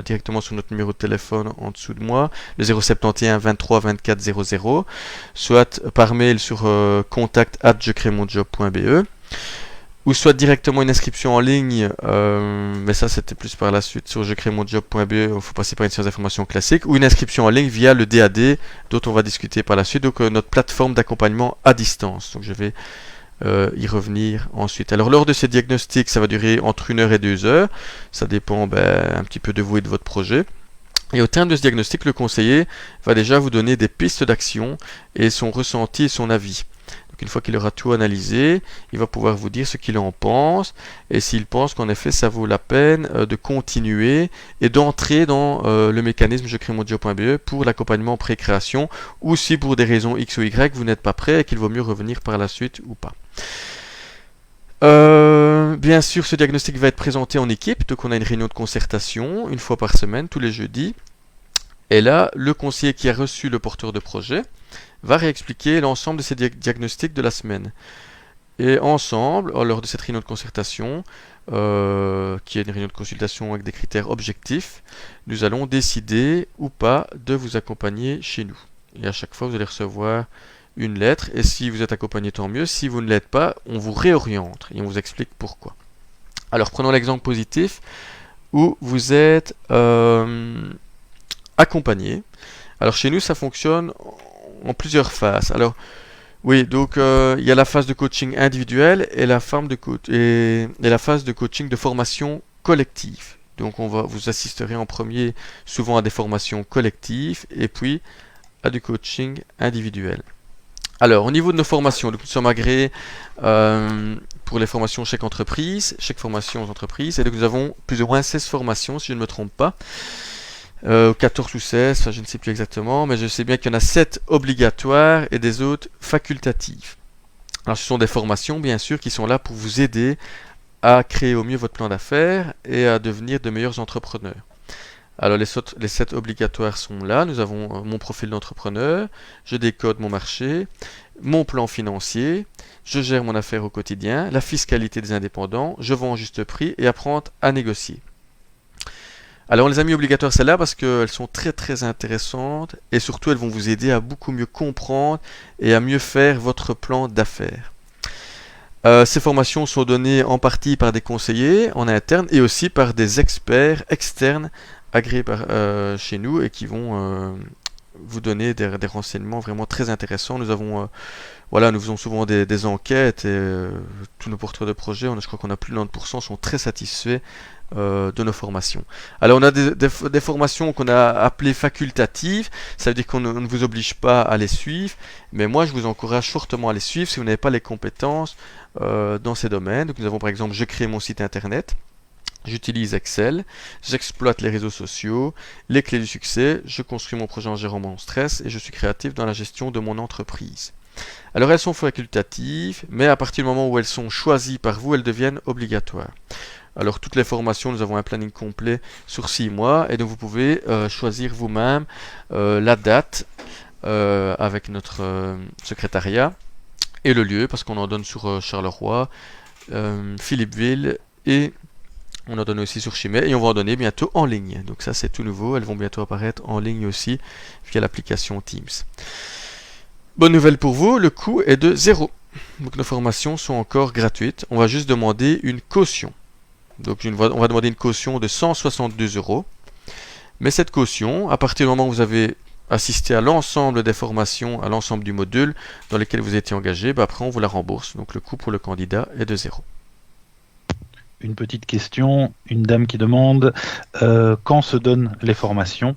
directement sur notre numéro de téléphone en dessous de moi, le 071 23 24 00, soit par mail sur contact@jecrémonjob.be, ou soit directement une inscription en ligne, mais ça c'était plus par la suite sur jecrémonjob.be, il faut passer par une séance d'information classique, ou une inscription en ligne via le DAD dont on va discuter par la suite, donc notre plateforme d'accompagnement à distance. Donc je vais y revenir ensuite. Alors lors de ces diagnostics, ça va durer entre 1 heure et 2 heures, ça dépend un petit peu de vous et de votre projet. Et au terme de ce diagnostic, le conseiller va déjà vous donner des pistes d'action et son ressenti et son avis. Donc une fois qu'il aura tout analysé, il va pouvoir vous dire ce qu'il en pense et s'il pense qu'en effet ça vaut la peine de continuer et d'entrer dans le mécanisme jecrémonjob.be pour l'accompagnement pré-création, ou si pour des raisons X ou Y vous n'êtes pas prêt et qu'il vaut mieux revenir par la suite ou pas. Bien sûr, ce diagnostic va être présenté en équipe, donc on a une réunion de concertation une fois par semaine, tous les jeudis. Et là, le conseiller qui a reçu le porteur de projet va réexpliquer l'ensemble de ces diagnostics de la semaine. Et ensemble, lors de cette réunion de concertation, qui est une réunion de consultation avec des critères objectifs, nous allons décider ou pas de vous accompagner chez nous. Et à chaque fois, vous allez recevoir une lettre, et si vous êtes accompagné, tant mieux. Si vous ne l'êtes pas, on vous réoriente et on vous explique pourquoi. Alors prenons l'exemple positif où vous êtes accompagné. Alors chez nous, ça fonctionne en plusieurs phases. Alors Oui, donc il y a la phase de coaching individuel et la phase de coaching de formation collective. Donc vous assisterez en premier souvent à des formations collectives et puis à du coaching individuel. Alors, au niveau de nos formations, donc nous sommes agréés pour les formations chaque formation aux entreprises, et donc nous avons plus ou moins 16 formations, si je ne me trompe pas. 14 ou 16, enfin, je ne sais plus exactement, mais je sais bien qu'il y en a 7 obligatoires et des autres facultatives. Alors, ce sont des formations, bien sûr, qui sont là pour vous aider à créer au mieux votre plan d'affaires et à devenir de meilleurs entrepreneurs. Alors, les 7 obligatoires sont là. Nous avons mon profil d'entrepreneur, je décode mon marché, mon plan financier, je gère mon affaire au quotidien, la fiscalité des indépendants, je vends en juste prix et apprendre à négocier. Alors on les a mis obligatoires celles-là parce qu'elles sont très très intéressantes et surtout elles vont vous aider à beaucoup mieux comprendre et à mieux faire votre plan d'affaires. Ces formations sont données en partie par des conseillers en interne et aussi par des experts externes agréés chez nous et qui vont vous donner des renseignements vraiment très intéressants. Nous faisons souvent des enquêtes et tous nos porteurs de projets, je crois qu'on a plus de 90% sont très satisfaits de nos formations. Alors on a des formations qu'on a appelées facultatives, ça veut dire qu'on ne vous oblige pas à les suivre, mais moi je vous encourage fortement à les suivre si vous n'avez pas les compétences dans ces domaines. Donc nous avons par exemple, je crée mon site internet, j'utilise Excel, j'exploite les réseaux sociaux, les clés du succès, je construis mon projet en gérant mon stress et je suis créatif dans la gestion de mon entreprise. Alors elles sont facultatives, mais à partir du moment où elles sont choisies par vous, elles deviennent obligatoires. Alors toutes les formations, nous avons un planning complet sur 6 mois et donc vous pouvez choisir vous-même la date avec notre secrétariat et le lieu parce qu'on en donne sur Charleroi, Philippeville et on en donne aussi sur Chimay et on va en donner bientôt en ligne. Donc ça c'est tout nouveau, elles vont bientôt apparaître en ligne aussi via l'application Teams. Bonne nouvelle pour vous, le coût est de 0. Donc nos formations sont encore gratuites, on va juste demander une caution. Donc on va demander une caution de 162 €. Mais cette caution, à partir du moment où vous avez assisté à l'ensemble des formations, à l'ensemble du module dans lesquels vous étiez engagé, après on vous la rembourse. Donc le coût pour le candidat est de 0. Une petite question, une dame qui demande quand se donnent les formations.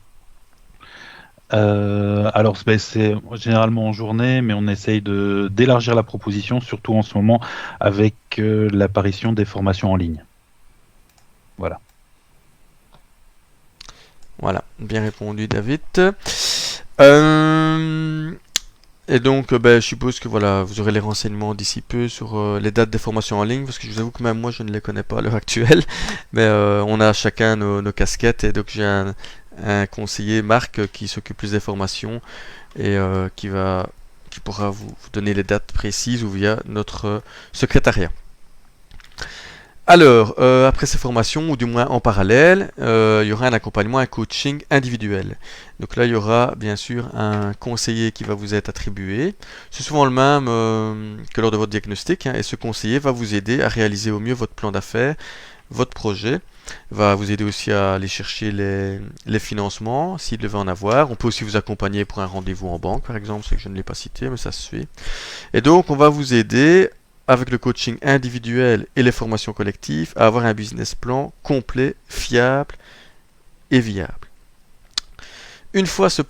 Alors c'est généralement en journée, mais on essaye d'élargir la proposition, surtout en ce moment avec l'apparition des formations en ligne. Voilà. Voilà, bien répondu David. Et donc je suppose que voilà, vous aurez les renseignements d'ici peu sur les dates des formations en ligne, parce que je vous avoue que même moi je ne les connais pas à l'heure actuelle, mais on a chacun nos casquettes, et donc j'ai un conseiller, Marc, qui s'occupe plus des formations et qui pourra vous donner les dates précises ou via notre secrétariat. Alors, après ces formations, ou du moins en parallèle, il y aura un accompagnement, un coaching individuel. Donc là, il y aura bien sûr un conseiller qui va vous être attribué. C'est souvent le même que lors de votre diagnostic, et ce conseiller va vous aider à réaliser au mieux votre plan d'affaires, votre projet, va vous aider aussi à aller chercher les financements, s'il devait en avoir. On peut aussi vous accompagner pour un rendez-vous en banque, par exemple, c'est que je ne l'ai pas cité, mais ça se fait. Et donc, on va vous aider avec le coaching individuel et les formations collectives, à avoir un business plan complet, fiable et viable. Une fois ce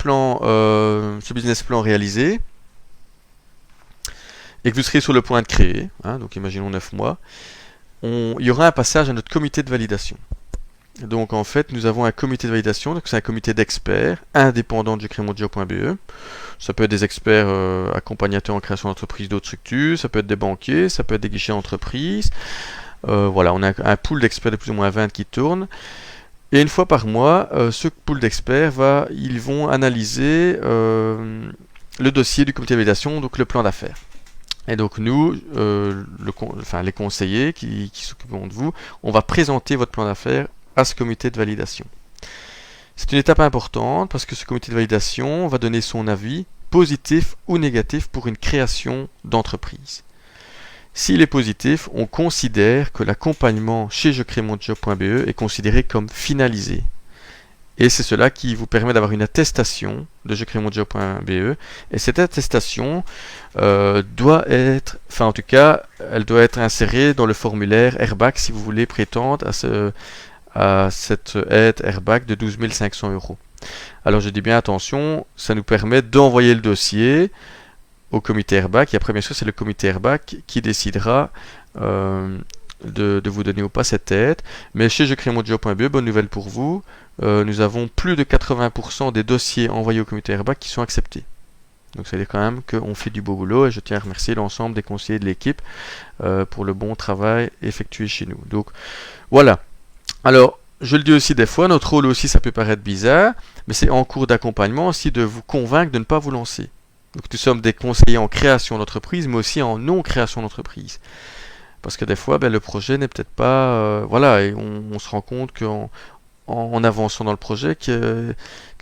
business plan réalisé, et que vous serez sur le point de créer, donc imaginons 9 mois, il y aura un passage à notre comité de validation. Donc en fait, nous avons un comité de validation, donc c'est un comité d'experts indépendants de jecremonjob.be. Ça peut être des experts accompagnateurs en création d'entreprise, d'autres structures, ça peut être des banquiers, ça peut être des guichets d'entreprise. Voilà, on a un pool d'experts de plus ou moins 20 qui tournent. Et une fois par mois, ce pool d'experts ils vont analyser le dossier du comité de validation, donc le plan d'affaires. Et donc nous, les conseillers qui s'occuperont de vous, on va présenter votre plan d'affaires à ce comité de validation. C'est une étape importante parce que ce comité de validation va donner son avis, positif ou négatif, pour une création d'entreprise. S'il est positif, on considère que l'accompagnement chez jecremonjob.be est considéré comme finalisé. Et c'est cela qui vous permet d'avoir une attestation de jecrémonjob.be. Et cette attestation doit être, enfin en tout cas, elle doit être insérée dans le formulaire Airbag si vous voulez prétendre à cette aide Airbag de 12 500 €. Alors je dis bien attention, ça nous permet d'envoyer le dossier au comité Airbag, et après bien sûr c'est le comité Airbag qui décidera de vous donner ou pas cette aide. Mais chez jecrémonjob.be, bonne nouvelle pour vous, nous avons plus de 80% des dossiers envoyés au comité Airbag qui sont acceptés. Donc ça veut dire quand même qu'on fait du beau boulot, et je tiens à remercier l'ensemble des conseillers de l'équipe pour le bon travail effectué chez nous. Donc voilà. Alors je le dis aussi des fois, notre rôle aussi ça peut paraître bizarre, mais c'est en cours d'accompagnement aussi de vous convaincre de ne pas vous lancer. Donc nous sommes des conseillers en création d'entreprise, mais aussi en non-création d'entreprise. Parce que des fois, le projet n'est peut-être pas... voilà, et on se rend compte en avançant dans le projet que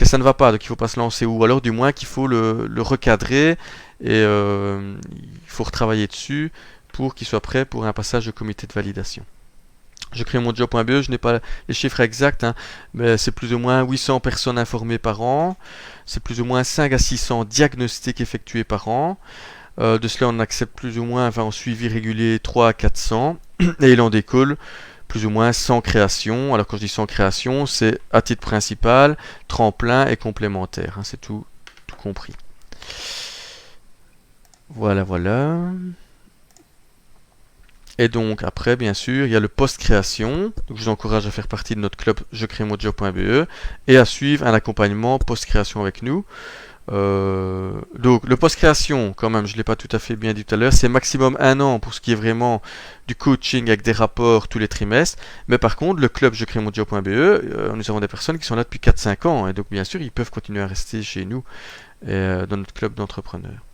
ça ne va pas, donc il ne faut pas se lancer. Ou alors du moins qu'il faut le recadrer et il faut retravailler dessus pour qu'il soit prêt pour un passage au comité de validation. Je crée mon job.be, je n'ai pas les chiffres exacts, mais c'est plus ou moins 800 personnes informées par an, c'est plus ou moins 5 à 600 diagnostics effectués par an. De cela, on accepte plus ou moins, en suivi régulier, 3 à 400, et il en découle plus ou moins 100 créations. Alors quand je dis 100 créations, c'est à titre principal, tremplin et complémentaire, c'est tout compris. Voilà. Et donc après, bien sûr, il y a le post-création. Donc je vous encourage à faire partie de notre club jecrémonjob.be et à suivre un accompagnement post-création avec nous. Donc le post-création, quand même, je ne l'ai pas tout à fait bien dit tout à l'heure, c'est maximum 1 an pour ce qui est vraiment du coaching avec des rapports tous les trimestres. Mais par contre, le club jecrémonjob.be, nous avons des personnes qui sont là depuis 4-5 ans. Et donc bien sûr, ils peuvent continuer à rester chez nous dans notre club d'entrepreneurs.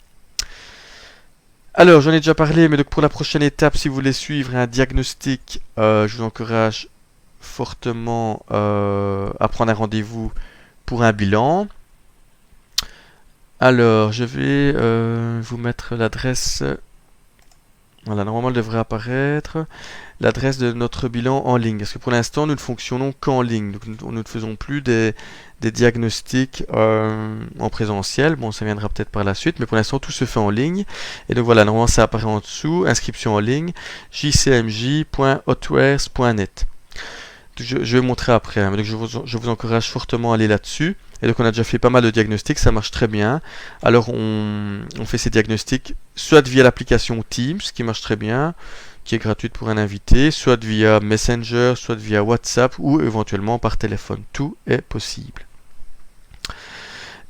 Alors, j'en ai déjà parlé, mais donc pour la prochaine étape, si vous voulez suivre un diagnostic, je vous encourage fortement à prendre un rendez-vous pour un bilan. Alors, je vais vous mettre l'adresse. Voilà, normalement elle devrait apparaître. L'adresse de notre bilan en ligne. Parce que pour l'instant, nous ne fonctionnons qu'en ligne. Donc, nous ne faisons plus des diagnostics en présentiel. Bon, ça viendra peut-être par la suite. Mais pour l'instant, tout se fait en ligne. Et donc voilà, normalement ça apparaît en dessous. Inscription en ligne. jcmj.hotwares.net. Je vais montrer après. Donc je vous encourage fortement à aller là-dessus. Et donc on a déjà fait pas mal de diagnostics, ça marche très bien. Alors on fait ces diagnostics soit via l'application Teams, qui marche très bien, qui est gratuite pour un invité, soit via Messenger, soit via WhatsApp ou éventuellement par téléphone. Tout est possible.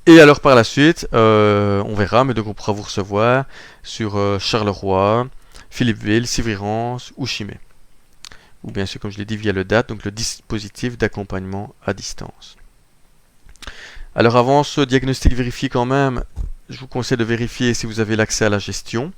Et alors par la suite, on verra, mais donc on pourra vous recevoir sur Charleroi, Philippeville, Sivrance ou Chimay. Ou bien sûr, comme je l'ai dit, via le DAT, donc le dispositif d'accompagnement à distance. Alors avant ce diagnostic vérifié quand même, je vous conseille de vérifier si vous avez l'accès à la gestion.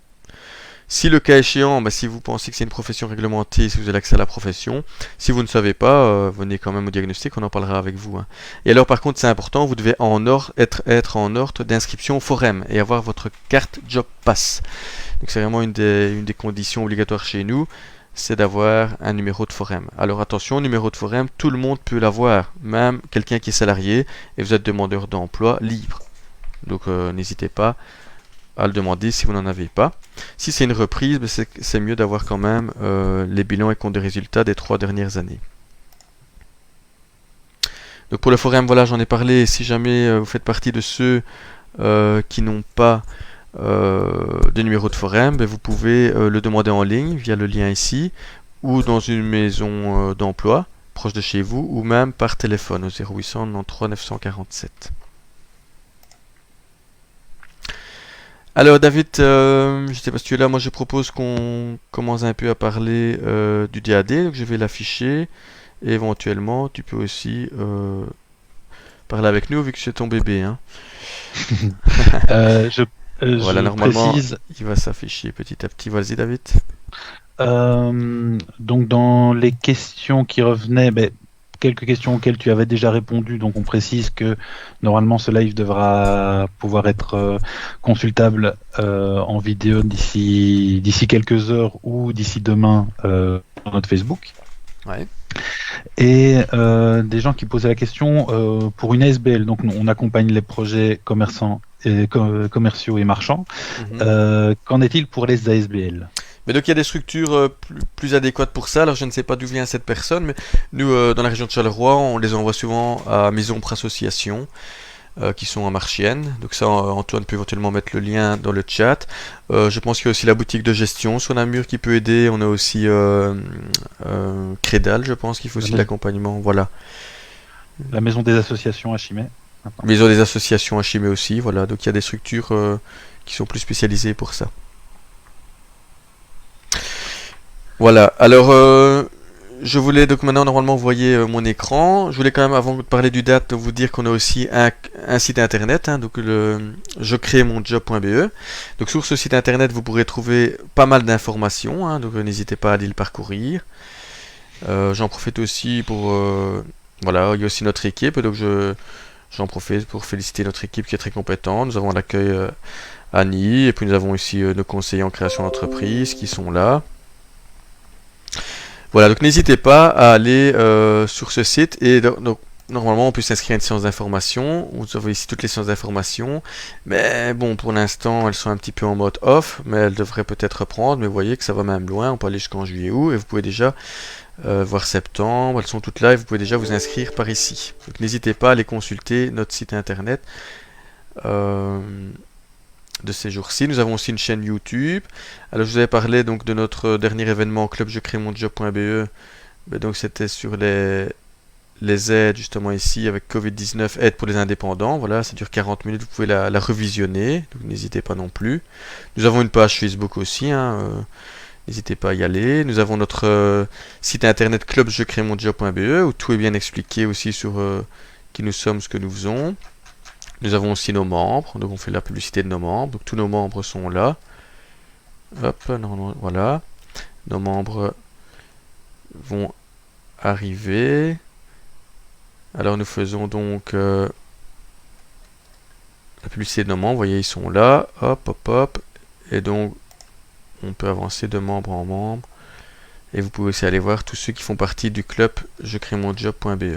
Si le cas échéant, si vous pensez que c'est une profession réglementée, si vous avez l'accès à la profession. Si vous ne savez pas, venez quand même au diagnostic, on en parlera avec vous. Et alors par contre c'est important, vous devez être en ordre d'inscription au forum et avoir votre carte Job Pass. Donc c'est vraiment une des conditions obligatoires chez nous. C'est d'avoir un numéro de forum. Alors attention, numéro de forum, tout le monde peut l'avoir, même quelqu'un qui est salarié et vous êtes demandeur d'emploi libre. Donc n'hésitez pas à le demander si vous n'en avez pas. Si c'est une reprise, c'est mieux d'avoir quand même les bilans et comptes de résultats des 3 dernières années. Donc pour le forum, voilà, j'en ai parlé. Si jamais vous faites partie de ceux qui n'ont pas de numéro de forum, vous pouvez le demander en ligne via le lien ici ou dans une maison d'emploi proche de chez vous ou même par téléphone au 0800 93 947. Alors David, je ne sais pas si tu es là, moi je propose qu'on commence un peu à parler du DAD, donc je vais l'afficher et éventuellement tu peux aussi parler avec nous vu que c'est ton bébé. Voilà, normalement, il va s'afficher petit à petit. Vas-y, David. Donc, dans les questions qui revenaient, quelques questions auxquelles tu avais déjà répondu. Donc, on précise que normalement, ce live devra pouvoir être consultable en vidéo d'ici quelques heures ou d'ici demain sur notre Facebook. Ouais. Et des gens qui posaient la question pour une ASBL. Donc on accompagne les projets commerciaux et marchands. Qu'en est-il pour les ASBL? Mais donc il y a des structures plus adéquates pour ça. Alors je ne sais pas d'où vient cette personne, mais nous dans la région de Charleroi, on les envoie souvent à Maison pour Association, qui sont à Marchienne. Donc ça, Antoine peut éventuellement mettre le lien dans le chat. Je pense qu'il y a aussi la boutique de gestion sur Namur qui peut aider. On a aussi Crédal, je pense qu'il faut aussi de l'accompagnement. Voilà. La maison des associations à Chimay. Maison des associations à Chimay aussi. Voilà. Donc il y a des structures qui sont plus spécialisées pour ça. Voilà, alors je voulais donc maintenant normalement vous voyez mon écran. Je voulais quand même avant de parler du date vous dire qu'on a aussi un site internet, hein, donc je crée mon job.be. Donc sur ce site internet vous pourrez trouver pas mal d'informations, hein, donc n'hésitez pas à aller le parcourir. J'en profite aussi pour voilà, il y a aussi notre équipe, donc j'en profite pour féliciter notre équipe qui est très compétente. Nous avons à l'accueil Annie, et puis nous avons aussi nos conseillers en création d'entreprise qui sont là. Voilà, donc n'hésitez pas à aller sur ce site et donc normalement on peut s'inscrire à une séance d'information. Vous avez ici toutes les séances d'information, mais bon pour l'instant elles sont un petit peu en mode off, mais elles devraient peut-être reprendre. Mais vous voyez que ça va même loin, on peut aller jusqu'en juillet-août et vous pouvez déjà voir septembre, elles sont toutes là et vous pouvez déjà vous inscrire par ici. Donc n'hésitez pas à aller consulter notre site internet. De ces jours-ci. Nous avons aussi une chaîne YouTube. Alors je vous avais parlé donc de notre dernier événement club je crée mon job.be. Donc c'était sur les aides justement ici avec Covid-19, aide pour les indépendants. Voilà, ça dure 40 minutes, vous pouvez la revisionner. Donc n'hésitez pas non plus. Nous avons une page Facebook aussi, hein, n'hésitez pas à y aller. Nous avons notre site internet club je crée mon job.be où tout est bien expliqué aussi sur qui nous sommes, ce que nous faisons. Nous avons aussi nos membres, donc on fait la publicité de nos membres, donc tous nos membres sont là. Hop, non, voilà. Nos membres vont arriver. Alors nous faisons donc la publicité de nos membres, vous voyez ils sont là, hop, hop, hop. Et donc on peut avancer de membre en membre. Et vous pouvez aussi aller voir tous ceux qui font partie du club je crée mon job.be.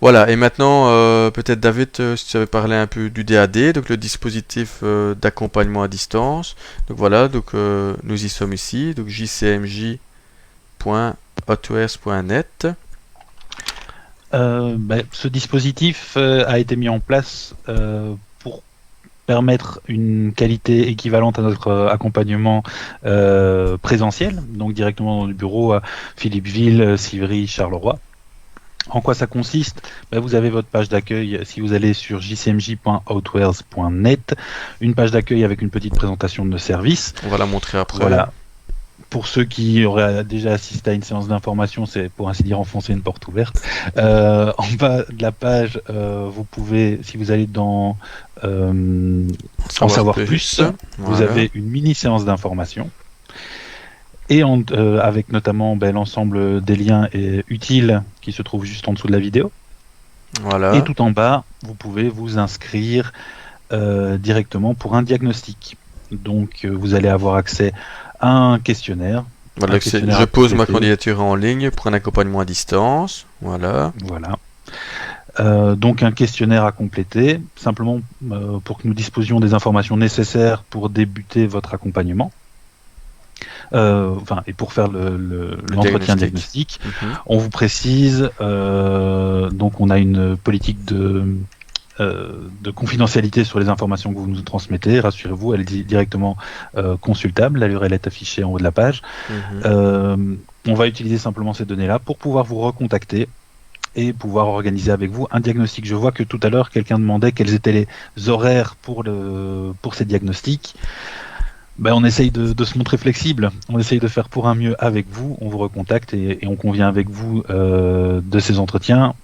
Voilà, et maintenant, peut-être David, si tu avais parlé un peu du DAD, donc le dispositif d'accompagnement à distance. Donc voilà, donc nous y sommes ici, donc jcmj.hotwares.net. Ce dispositif a été mis en place pour permettre une qualité équivalente à notre accompagnement présentiel, donc directement dans le bureau à Philippeville, Civry, Charleroi. En quoi ça consiste? Vous avez votre page d'accueil, si vous allez sur jcmj.outwares.net, une page d'accueil avec une petite présentation de nos services. On va la montrer après. Voilà. Pour ceux qui auraient déjà assisté à une séance d'information, c'est pour ainsi dire enfoncer une porte ouverte. En bas de la page, vous pouvez, si vous allez dans en savoir plus, vous avez une mini séance d'information. Et avec notamment l'ensemble des liens utiles qui se trouvent juste en dessous de la vidéo. Voilà. Et tout en bas, vous pouvez vous inscrire directement pour un diagnostic. Donc vous allez avoir accès à un questionnaire. Voilà, je pose ma candidature en ligne pour un accompagnement à distance. Voilà. Voilà. Donc un questionnaire à compléter, simplement pour que nous disposions des informations nécessaires pour débuter votre accompagnement. Et pour faire l'entretien diagnostic, on vous précise, donc on a une politique de confidentialité sur les informations que vous nous transmettez. Rassurez-vous, elle est directement consultable. L'allure, elle est affichée en haut de la page. On va utiliser simplement ces données-là pour pouvoir vous recontacter et pouvoir organiser avec vous un diagnostic. Je vois que tout à l'heure, quelqu'un demandait quels étaient les horaires pour ces diagnostics. On essaye de se montrer flexible, on essaye de faire pour un mieux avec vous, on vous recontacte et on convient avec vous de ces entretiens.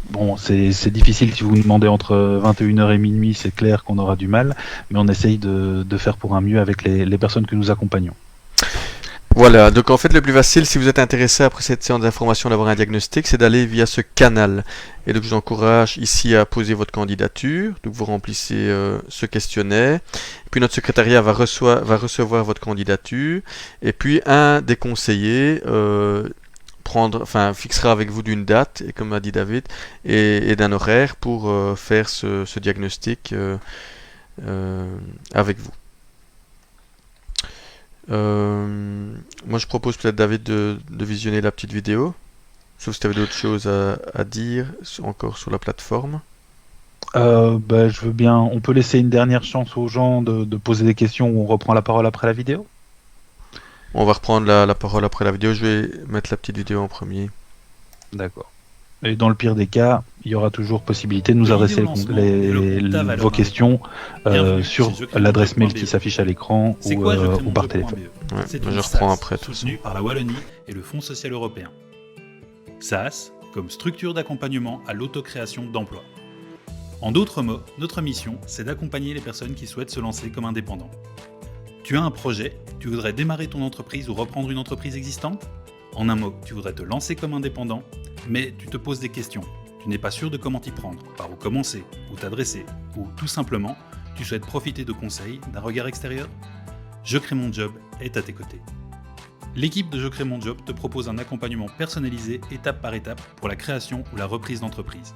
Bon, c'est difficile si vous nous demandez entre 21h et minuit, c'est clair qu'on aura du mal, mais on essaye de faire pour un mieux avec les personnes que nous accompagnons. Voilà, donc en fait le plus facile si vous êtes intéressé après cette séance d'information d'avoir un diagnostic, c'est d'aller via ce canal. Et donc je vous encourage ici à poser votre candidature, donc vous remplissez ce questionnaire, puis notre secrétariat va recevoir votre candidature, et puis un des conseillers fixera avec vous d'une date, et comme a dit David, et d'un horaire pour faire ce diagnostic avec vous. Moi je propose peut-être David de visionner la petite vidéo, sauf si tu avais d'autres choses à dire encore sur la plateforme. Je veux bien. On peut laisser une dernière chance aux gens de poser des questions ou on reprend la parole après la vidéo? On va reprendre la parole après la vidéo, je vais mettre la petite vidéo en premier. D'accord. Et dans le pire des cas, il y aura toujours possibilité de nous adresser vos questions sur l'adresse mail qui s'affiche à l'écran ou par téléphone. Ouais, C'est je une reprends SAS après. soutenue par la Wallonie et le Fonds social européen. SAS comme structure d'accompagnement à l'autocréation d'emplois. En d'autres mots, notre mission, c'est d'accompagner les personnes qui souhaitent se lancer comme indépendants. Tu as un projet, tu voudrais démarrer ton entreprise ou reprendre une entreprise existante? En un mot, tu voudrais te lancer comme indépendant, mais tu te poses des questions. Tu n'es pas sûr de comment t'y prendre, par où commencer, où t'adresser, ou tout simplement, tu souhaites profiter de conseils, d'un regard extérieur? Je crée mon job est à tes côtés. L'équipe de Je crée mon job te propose un accompagnement personnalisé étape par étape pour la création ou la reprise d'entreprise.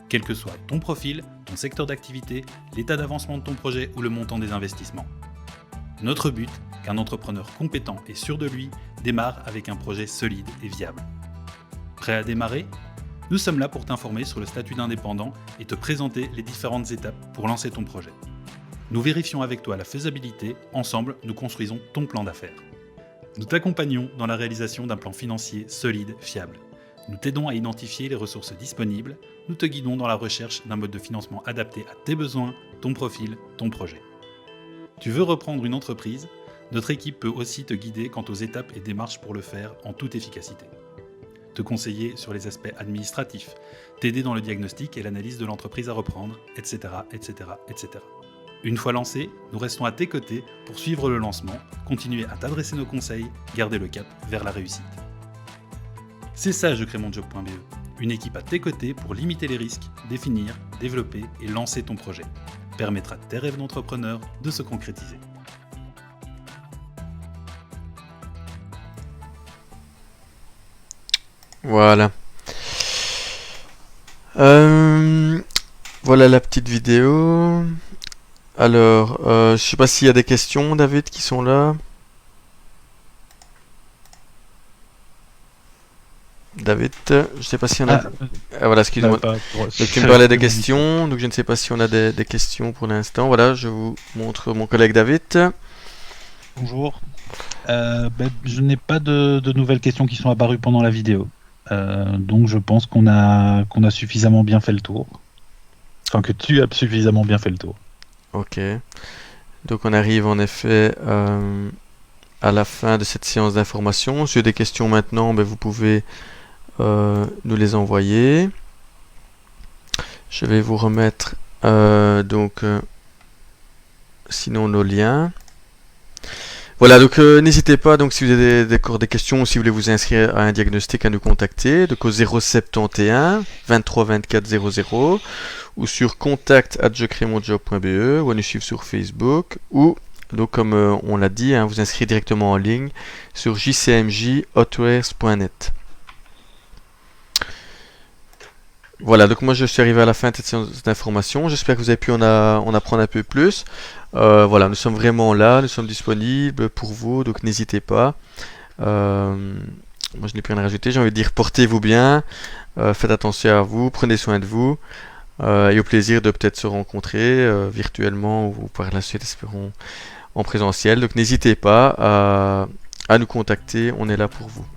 Quel que soit ton profil, ton secteur d'activité, l'état d'avancement de ton projet ou le montant des investissements. Notre but, qu'un entrepreneur compétent et sûr de lui démarre avec un projet solide et viable. Prêt à démarrer? Nous sommes là pour t'informer sur le statut d'indépendant et te présenter les différentes étapes pour lancer ton projet. Nous vérifions avec toi la faisabilité, ensemble nous construisons ton plan d'affaires. Nous t'accompagnons dans la réalisation d'un plan financier solide, fiable. Nous t'aidons à identifier les ressources disponibles, nous te guidons dans la recherche d'un mode de financement adapté à tes besoins, ton profil, ton projet. Tu veux reprendre une entreprise? Notre équipe peut aussi te guider quant aux étapes et démarches pour le faire en toute efficacité. Te conseiller sur les aspects administratifs, t'aider dans le diagnostic et l'analyse de l'entreprise à reprendre, etc., etc., etc. Une fois lancé, nous restons à tes côtés pour suivre le lancement, continuer à t'adresser nos conseils, garder le cap vers la réussite. C'est ça, je crée mon job.be. Une équipe à tes côtés pour limiter les risques, définir, développer et lancer ton projet. Permettra tes rêves d'entrepreneur de se concrétiser. Voilà. Voilà la petite vidéo. Alors, je sais pas s'il y a des questions, David, qui sont là. David, je sais pas s'il y en a. Ah, voilà, excuse-moi. Donc, tu me parlais des questions, donc je ne sais pas si on a des questions pour l'instant. Voilà, je vous montre mon collègue David. Bonjour. Je n'ai pas de nouvelles questions qui sont apparues pendant la vidéo. Donc je pense qu'on a suffisamment bien fait le tour. Enfin, que tu as suffisamment bien fait le tour. Ok. Donc on arrive en effet à la fin de cette séance d'information. Si vous avez des questions maintenant, vous pouvez nous les envoyer. Je vais vous remettre sinon nos liens. Voilà, donc n'hésitez pas, donc si vous avez des questions ou si vous voulez vous inscrire à un diagnostic, à nous contacter, donc au 071 23 24 00 ou sur contact@jecremonjob.be ou à nous suivre sur Facebook ou, donc comme on l'a dit, vous inscrire directement en ligne sur jcmjhotwares.net. Voilà, donc moi je suis arrivé à la fin de cette séance d'information. J'espère que vous avez pu en apprendre un peu plus. Voilà, nous sommes vraiment là, nous sommes disponibles pour vous, donc n'hésitez pas. Moi je n'ai plus rien à rajouter, j'ai envie de dire portez-vous bien, faites attention à vous, prenez soin de vous, et au plaisir de peut-être se rencontrer virtuellement ou par la suite, espérons, en présentiel. Donc n'hésitez pas à nous contacter, on est là pour vous.